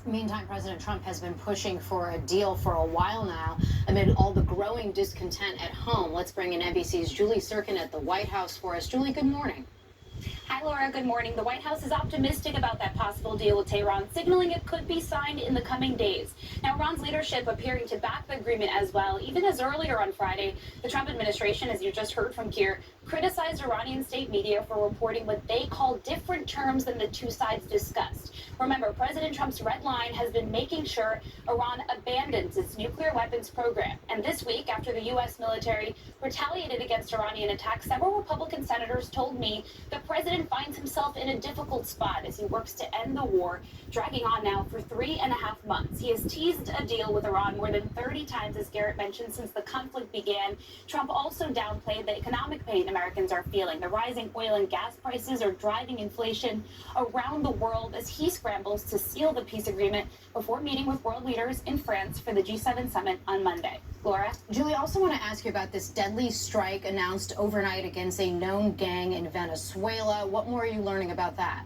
Meantime, President Trump has been pushing for a deal for a while now amid all the growing discontent at home. Let's bring in NBC's Julie Tsirkin at the White House for us. Julie, good morning. Hi, Laura. Good morning. The White House is optimistic about that possible deal with Tehran, signaling it could be signed in the coming days. Now, Iran's leadership appearing to back the agreement as well. Even as earlier on Friday, the Trump administration, as you just heard from Keir, criticized Iranian state media for reporting what they call different terms than the two sides discussed. Remember, President Trump's red line has been making sure Iran abandons its nuclear weapons program. And this week, after the U.S. military retaliated against Iranian attacks, several Republican senators told me the president finds himself in a difficult spot as he works to end the war, dragging on now for 3.5 months. He has teased a deal with Iran more than 30 times, as Garrett mentioned, since the conflict began. Trump also downplayed the economic pain Americans are feeling. The rising oil and gas prices are driving inflation around the world as he scrambles to seal the peace agreement before meeting with world leaders in France for the G7 summit on Monday. Laura? Julie, I also want to ask you about this deadly strike announced overnight against a known gang in Venezuela. What more are you learning about that?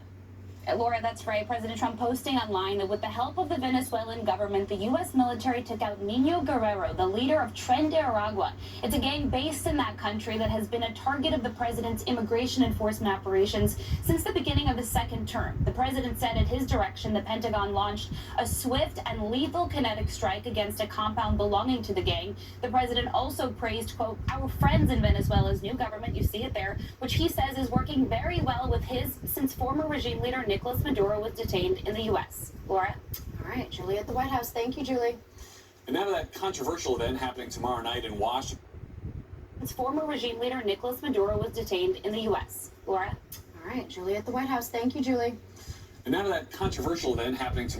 Laura, that's right. President Trump posting online that with the help of the Venezuelan government, the U.S. military took out Nino Guerrero, the leader of Tren de Aragua. It's a gang based in that country that has been a target of the president's immigration enforcement operations since the beginning of his second term. The president said at his direction, the Pentagon launched a swift and lethal kinetic strike against a compound belonging to the gang. The president also praised, quote, our friends in Venezuela's new government, you see it there, which he says is working very well with his, since former regime leader Nicolas Maduro was detained in the U.S. Laura? All right, Julie at the White House. Thank you, Julie. And now to that controversial event happening tomorrow night in Washington. Its former regime leader Nicolas Maduro was detained in the U.S. Laura? All right, Julie at the White House. Thank you, Julie. And now to that controversial event happening tomorrow.